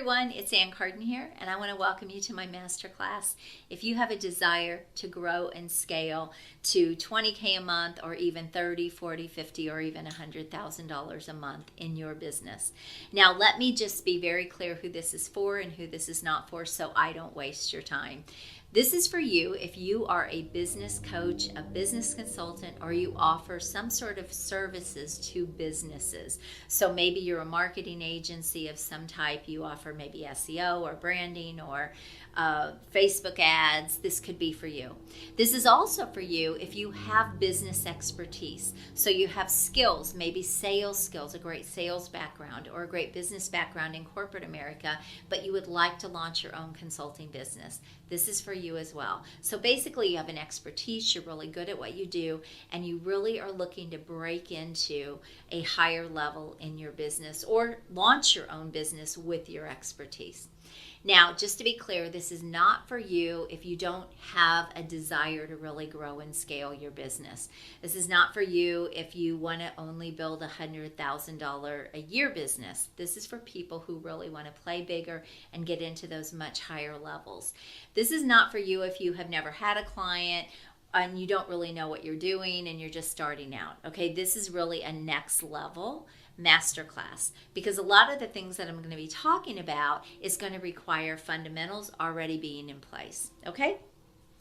everyone, it's Ann Carden here, and I want to welcome you to my masterclass. If you have a desire to grow and scale to $20K a month, or even $30, $40, $50, or even $100,000 a month in your business. Now, let me just be very clear who this is for and who this is not for, so I don't waste your time. This is for you if you are a business coach, a business consultant, or you offer some sort of services to businesses. So maybe you're a marketing agency of some type. You offer maybe SEO or branding or Facebook ads. This could be for you. This is also for you if you have business expertise. So you have skills, maybe sales skills, a great sales background or a great business background in corporate America, but you would like to launch your own consulting business. This is for you as well. So basically you have an expertise, you're really good at what you do, and you really are looking to break into a higher level in your business or launch your own business with your expertise. Now, just to be clear, this is not for you if you don't have a desire to really grow and scale your business. This is not for you if you want to only build a $100,000 a year business. This is for people who really want to play bigger and get into those much higher levels. This is not for you if you have never had a client and you don't really know what you're doing and you're just starting out. Okay, this is really a next level masterclass, because a lot of the things that I'm going to be talking about is going to require fundamentals already being in place. Okay?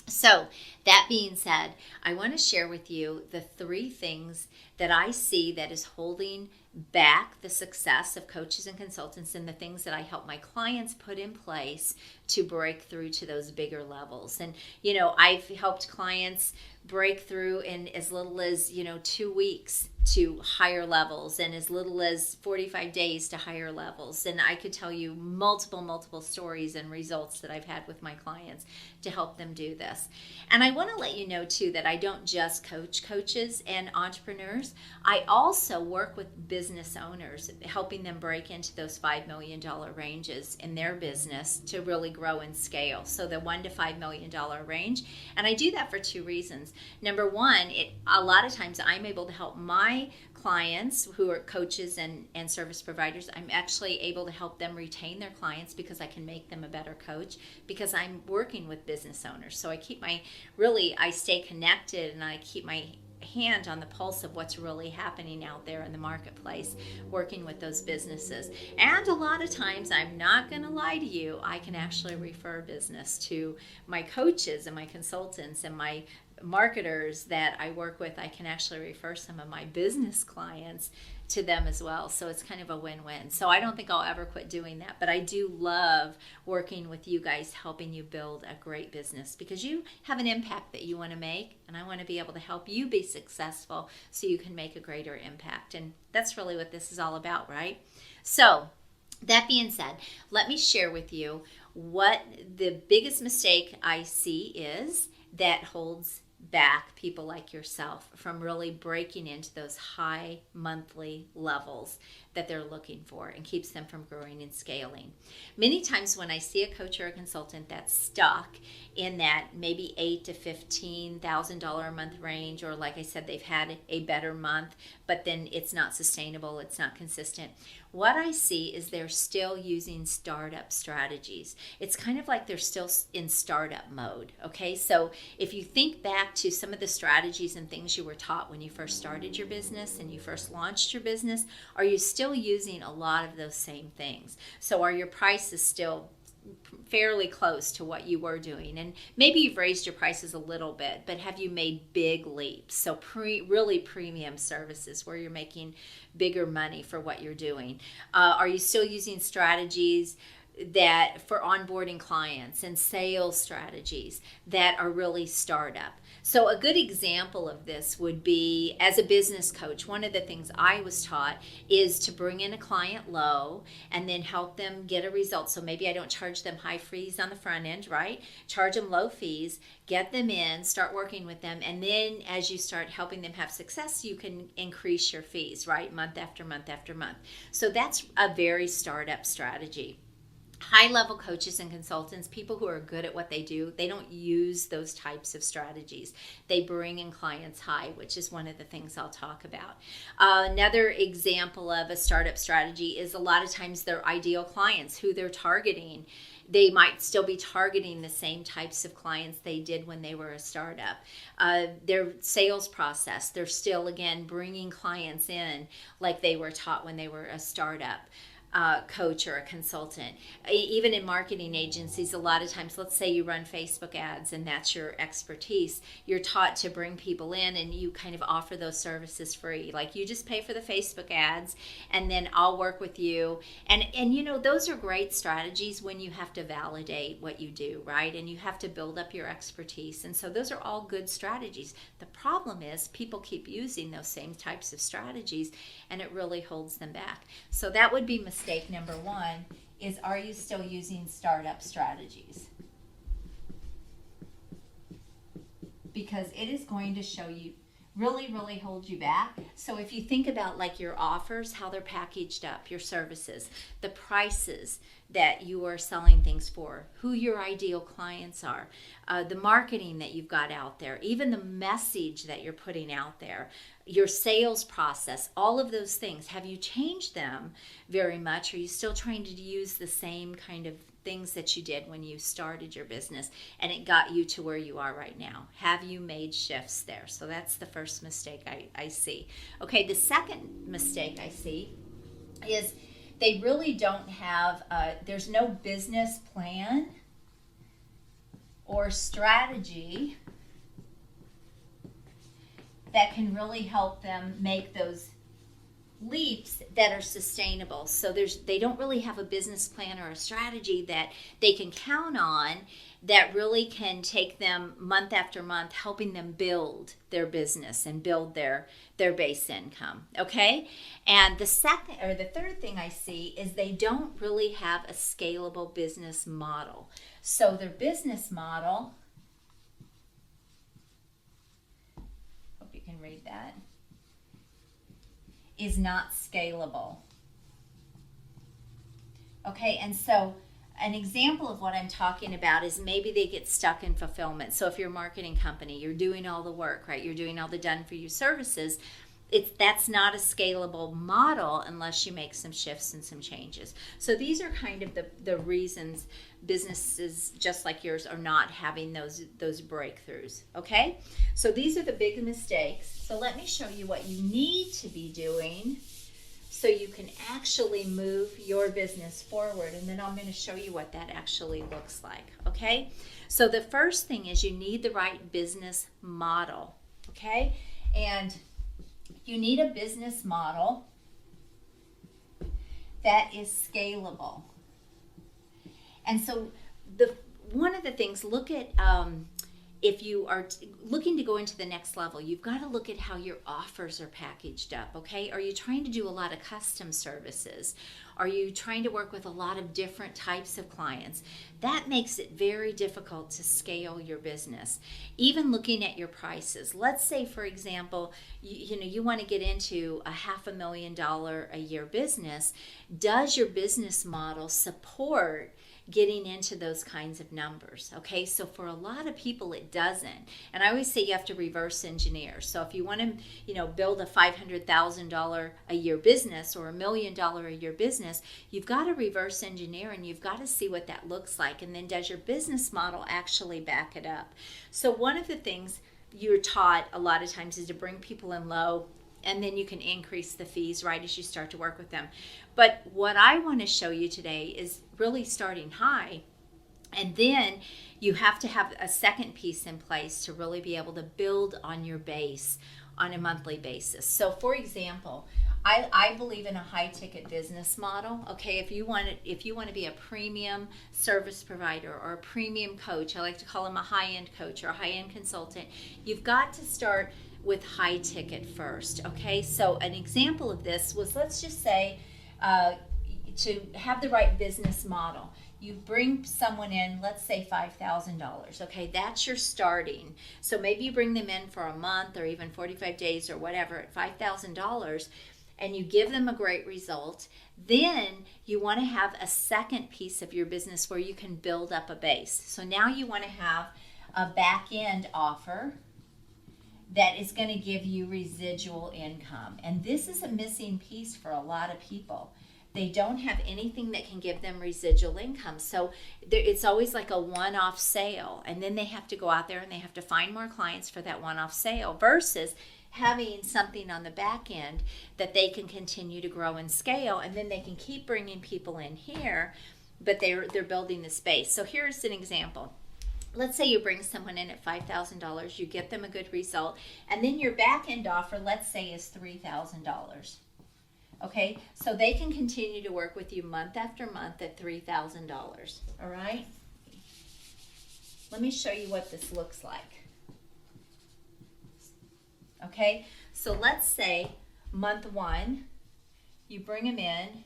So that being said, I want to share with you the 3 things that I see that is holding back the success of coaches and consultants, and the things that I help my clients put in place to break through to those bigger levels. And, I've helped clients break through in as little as, 2 weeks to higher levels, and as little as 45 days to higher levels. And I could tell you multiple stories and results that I've had with my clients to help them do this. And I want to let you know too that I don't just coach coaches and entrepreneurs. I also work with business owners, helping them break into those $5 million ranges in their business to really grow and scale. So the $1 to $5 million range. And I do that for 2 reasons. Number one, a lot of times I'm able to help my clients who are coaches and service providers. I'm actually able to help them retain their clients because I can make them a better coach, because I'm working with business owners. So I stay connected, and I keep my hand on the pulse of what's really happening out there in the marketplace, working with those businesses. And a lot of times, I'm not going to lie to you, I can actually refer business to my coaches and my consultants and my marketers that I work with. I can actually refer some of my business clients to them as well. So it's kind of a win-win. So I don't think I'll ever quit doing that, but I do love working with you guys, helping you build a great business, because you have an impact that you want to make, and I want to be able to help you be successful so you can make a greater impact. And that's really what this is all about, right? So that being said, let me share with you what the biggest mistake I see is that holds back people like yourself from really breaking into those high monthly levels that they're looking for, and keeps them from growing and scaling. Many times when I see a coach or a consultant that's stuck in that maybe $8,000 to $15,000 a month range, or like I said, they've had a better month, but then it's not sustainable, it's not consistent. What I see is they're still using startup strategies. It's kind of like they're still in startup mode, okay? So if you think back to some of the strategies and things you were taught when you first started your business and you first launched your business, are you still using a lot of those same things? So are your prices still fairly close to what you were doing? And maybe you've raised your prices a little bit, but have you made big leaps? So really premium services where you're making bigger money for what you're doing. Are you still using strategies that for onboarding clients and sales strategies that are really startup? So a good example of this would be, as a business coach, one of the things I was taught is to bring in a client low and then help them get a result. So maybe I don't charge them high fees on the front end, right? Charge them low fees, get them in, start working with them, and then as you start helping them have success, you can increase your fees, right? Month after month after month. So that's a very startup strategy. High-level coaches and consultants, people who are good at what they do, they don't use those types of strategies. They bring in clients high, which is one of the things I'll talk about. Another example of a startup strategy is a lot of times their ideal clients, who they're targeting. They might still be targeting the same types of clients they did when they were a startup. Their sales process, they're still, again, bringing clients in like they were taught when they were a startup. Coach or a consultant. Even in marketing agencies, a lot of times, let's say you run Facebook ads and that's your expertise, you're taught to bring people in and you kind of offer those services free. Like, you just pay for the Facebook ads and then I'll work with you. And you know, those are great strategies when you have to validate what you do, right? And you have to build up your expertise. And so those are all good strategies. The problem is people keep using those same types of strategies and it really holds them back. So that would be mistake number one, is, are you still using startup strategies? Because it is going to show you, really hold you back. So if you think about like your offers, how they're packaged up, your services, the prices that you are selling things for, who your ideal clients are, the marketing that you've got out there, even the message that you're putting out there, your sales process, all of those things, have you changed them very much? Are you still trying to use the same kind of things that you did when you started your business and it got you to where you are right now? Have you made shifts there? So that's the first mistake I see. Okay, the second mistake I see is they really don't have, there's no business plan or strategy that can really help them make those leaps that are sustainable. So they don't really have a business plan or a strategy that they can count on that really can take them month after month, helping them build their business and build their base income. Okay? And the third thing I see is they don't really have a scalable business model. So their business model, hope you can read that, is not scalable. Okay, and so an example of what I'm talking about is maybe they get stuck in fulfillment. So if you're a marketing company, you're doing all the work, right? You're doing all the done-for-you services. That's not a scalable model unless you make some shifts and some changes. So these are kind of the reasons businesses just like yours are not having those breakthroughs. Okay, so these are the big mistakes. So let me show you what you need to be doing so you can actually move your business forward, and then I'm going to show you what that actually looks like. Okay, so the first thing is you need the right business model. Okay, and you need a business model that is scalable. And so one of the things, look at if you are looking to go into the next level, you've got to look at how your offers are packaged up, okay? Are you trying to do a lot of custom services? Are you trying to work with a lot of different types of clients? That makes it very difficult to scale your business. Even looking at your prices. Let's say, for example, you want to get into a $500,000 a year business. Does your business model support getting into those kinds of numbers? Okay, so for a lot of people it doesn't, and I always say you have to reverse engineer. So if you want to build a $500,000 a year business or $1 million a year business, you've got to reverse engineer and you've got to see what that looks like, and then does your business model actually back it up? So one of the things you're taught a lot of times is to bring people in low, and then you can increase the fees right as you start to work with them. But what I want to show you today is really starting high, and then you have to have a second piece in place to really be able to build on your base on a monthly basis. So for example, I believe in a high ticket business model. Okay, if you want to be a premium service provider or a premium coach, I like to call them a high-end coach or a high-end consultant, you've got to start with high ticket first. Okay, so an example of this was, let's just say, to have the right business model, you bring someone in, let's say $5,000. Okay, that's your starting. So maybe you bring them in for a month or even 45 days or whatever at $5,000. and you give them a great result, then you want to have a second piece of your business where you can build up a base. So now you want to have a back end offer that is going to give you residual income. And this is a missing piece for a lot of people. They don't have anything that can give them residual income. So it's always like a one-off sale, and then they have to go out there and they have to find more clients for that one-off sale, versus having something on the back end that they can continue to grow and scale, and then they can keep bringing people in here, but they're building the space. So here's an example. Let's say you bring someone in at $5,000, you get them a good result, and then your back end offer, let's say, is $3,000. Okay, so they can continue to work with you month after month at $3,000. All right, let me show you what this looks like. Okay, so let's say month one, you bring them in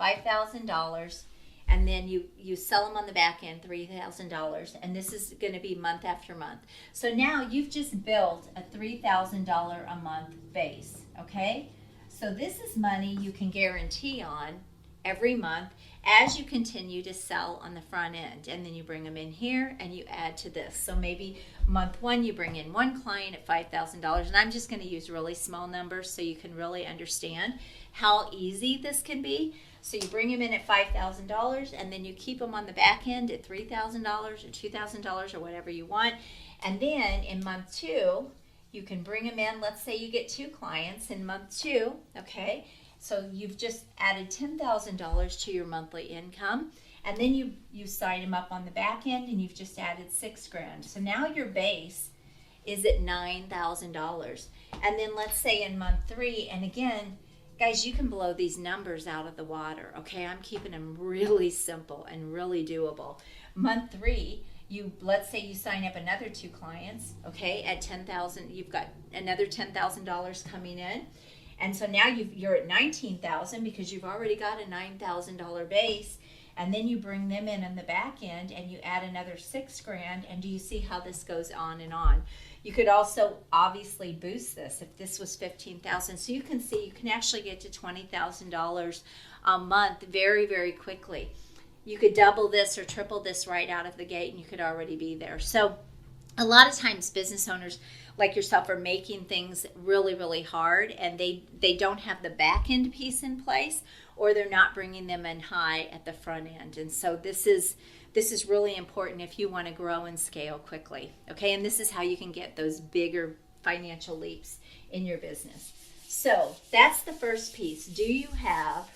$5,000, and then you sell them on the back end $3,000, and this is going to be month after month. So now you've just built a $3,000 a month base. Okay, so this is money you can guarantee on every month as you continue to sell on the front end, and then you bring them in here and you add to this. So maybe month one you bring in one client at $5,000, and I'm just going to use really small numbers so you can really understand how easy this can be. So you bring them in at $5,000, and then you keep them on the back end at $3,000 or $2,000 or whatever you want. And then in month two, you can bring them in. Let's say you get 2 clients in month 2, okay? So you've just added $10,000 to your monthly income, and then you sign them up on the back end, and you've just added $6,000. So now your base is at $9,000. And then let's say in month 3, and again, guys, you can blow these numbers out of the water, okay? I'm keeping them really simple and really doable. Month 3, let's say you sign up another 2 clients, okay, at $10,000. You've got another $10,000 coming in, and so now you're at $19,000 because you've already got a $9,000 base. And then you bring them in on the back end, and you add another $6,000. And do you see how this goes on and on? You could also obviously boost this if this was $15,000. So you can see you can actually get to $20,000 a month very, very quickly. You could double this or triple this right out of the gate, and you could already be there. So a lot of times business owners like yourself are making things really, really hard, and they don't have the back end piece in place, or they're not bringing them in high at the front end. And so this is really important if you want to grow and scale quickly. Okay, and this is how you can get those bigger financial leaps in your business. So that's the first piece. Do you have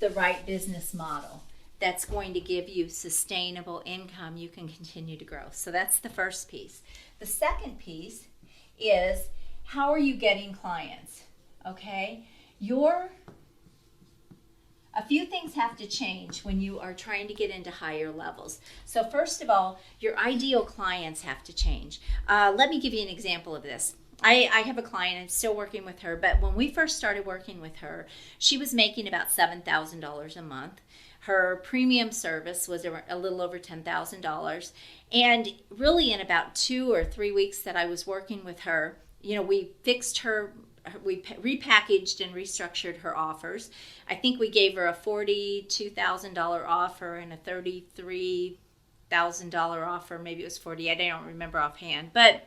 the right business model that's going to give you sustainable income you can continue to grow? So that's the first piece. The second piece is, how are you getting clients? Okay, a few things have to change when you are trying to get into higher levels. So first of all, your ideal clients have to change. Let me give you an example of this. I have a client, I'm still working with her, but when we first started working with her, she was making about $7,000 a month. Her premium service was a little over $10,000. And really in about 2 or 3 weeks that I was working with her, we fixed her, we repackaged and restructured her offers. I think we gave her a $42,000 offer and a $33,000 offer. Maybe it was 40. I don't remember offhand, but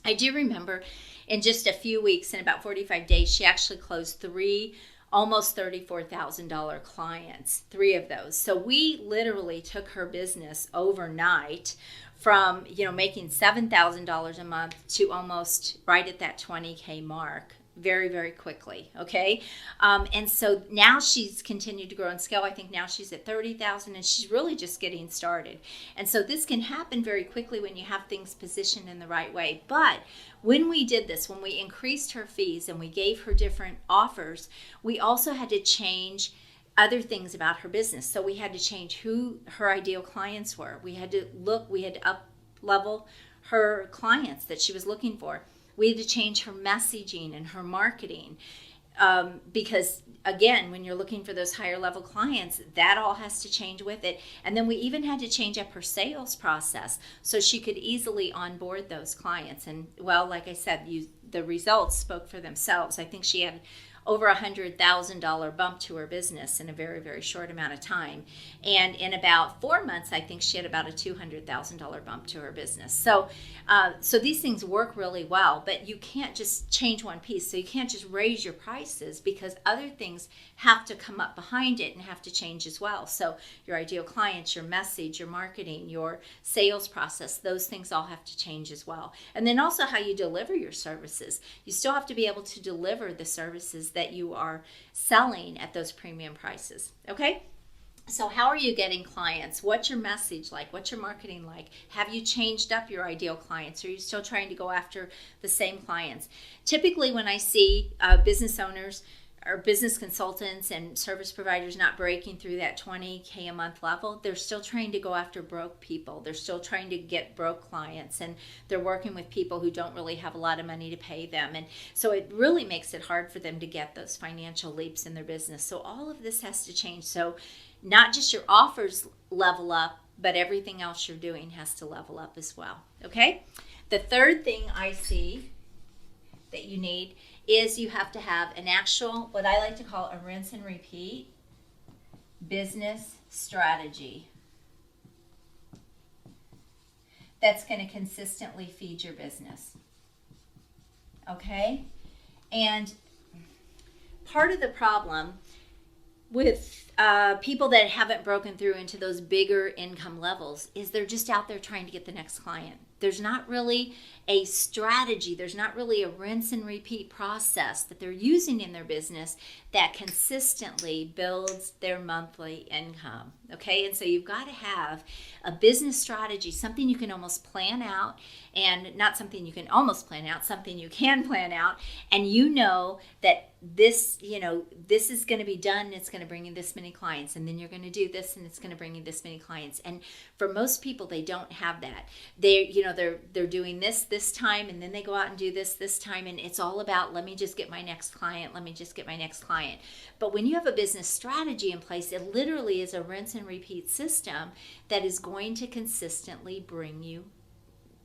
I do remember in just a few weeks, in about 45 days, she actually closed 3 almost $34,000 clients, 3 of those. So we literally took her business overnight from, making $7,000 a month to almost right at that $20K mark very, very quickly. Okay. And so now she's continued to grow and scale. I think now she's at 30,000, and she's really just getting started. And so this can happen very quickly when you have things positioned in the right way. But when we did this, when we increased her fees and we gave her different offers, we also had to change other things about her business. So we had to change who her ideal clients were. We had to up level her clients that she was looking for. We had to change her messaging and her marketing because, again, when you're looking for those higher level clients, that all has to change with it. And then we even had to change up her sales process so she could easily onboard those clients. And, well, like I said, the results spoke for themselves. I think she had over $100,000 bump to her business in a very, very short amount of time. And in about 4 months, I think she had about a $200,000 bump to her business. So these things work really well, but you can't just change one piece. So you can't just raise your prices, because other things have to come up behind it and have to change as well. So your ideal clients, your message, your marketing, your sales process, those things all have to change as well. And then also how you deliver your services. You still have to be able to deliver the services that you are selling at those premium prices. Okay? So how are you getting clients? What's your message like? What's your marketing like? Have you changed up your ideal clients? Or are you still trying to go after the same clients? Typically when I see business owners or business consultants and service providers not breaking through that 20K a month level, they're still trying to go after broke people. They're still trying to get broke clients, and they're working with people who don't really have a lot of money to pay them. And so it really makes it hard for them to get those financial leaps in their business. So all of this has to change. So not just your offers level up, but everything else you're doing has to level up as well. Okay? The third thing I see that you need is you have to have an actual, what I like to call a rinse and repeat business strategy that's going to consistently feed your business. Okay? And part of the problem with people that haven't broken through into those bigger income levels is they're just out there trying to get the next client. There's not really a strategy. There's not really a rinse and repeat process that they're using in their business that consistently builds their monthly income. Okay, and so you've got to have a business strategy, something you can almost plan out, and not something you can almost plan out, something you can plan out, and you know that this is going to be done, and it's going to bring you this many clients, and then you're going to do this, and it's going to bring you this many clients. And for most people, they don't have that. They're doing this time, and then they go out and do this time, and it's all about, let me just get my next client, let me just get my next client. But when you have a business strategy in place, it literally is a rinse and repeat system that is going to consistently bring you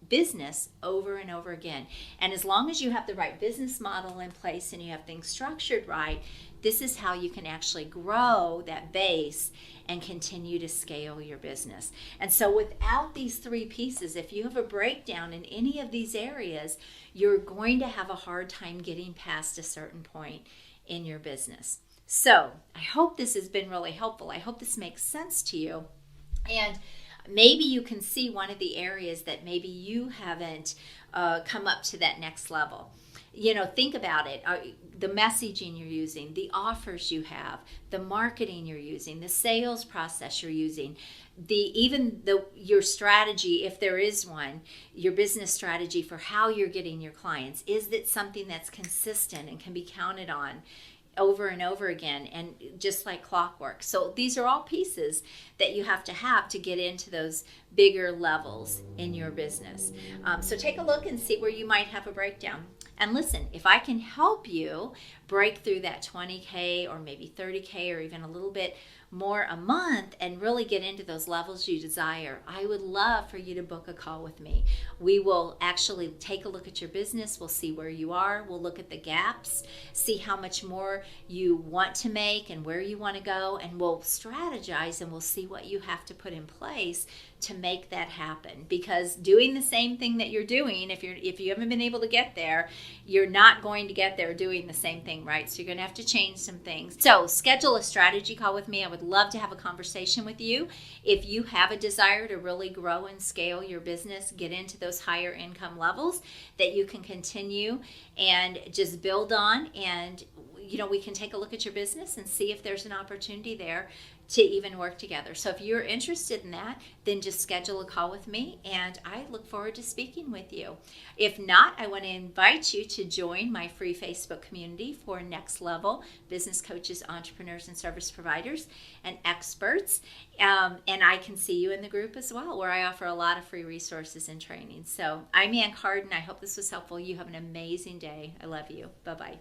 business over and over again. And as long as you have the right business model in place and you have things structured right, this is how you can actually grow that base and continue to scale your business. And so without these three pieces, if you have a breakdown in any of these areas, you're going to have a hard time getting past a certain point in your business. So I hope this has been really helpful. I hope this makes sense to you. And maybe you can see one of the areas that maybe you haven't come up to that next level. Think about it. The messaging you're using, the offers you have, the marketing you're using, the sales process you're using, your strategy, if there is one, your business strategy for how you're getting your clients. Is it something that's consistent and can be counted on over and over again, and just like clockwork? So these are all pieces that you have to get into those bigger levels in your business. So take a look and see where you might have a breakdown. And listen, if I can help you break through that 20K or maybe 30K or even a little bit more a month and really get into those levels you desire, I would love for you to book a call with me. We will actually take a look at your business. We'll see where you are. We'll look at the gaps, see how much more you want to make and where you want to go, and we'll strategize and we'll see what you have to put in place to make that happen. Because doing the same thing that you're doing, if you haven't been able to get there, you're not going to get there doing the same thing, right? So you're going to have to change some things. So schedule a strategy call with me. I would love to have a conversation with you. If you have a desire to really grow and scale your business, get into those higher income levels that you can continue and just build on, and we can take a look at your business and see if there's an opportunity there to even work together. So if you're interested in that, then just schedule a call with me, and I look forward to speaking with you. If not, I want to invite you to join my free Facebook community for next level business coaches, entrepreneurs, and service providers and experts. And I can see you in the group as well, where I offer a lot of free resources and training. So I'm Ann Carden. I hope this was helpful. You have an amazing day. I love you. Bye-bye.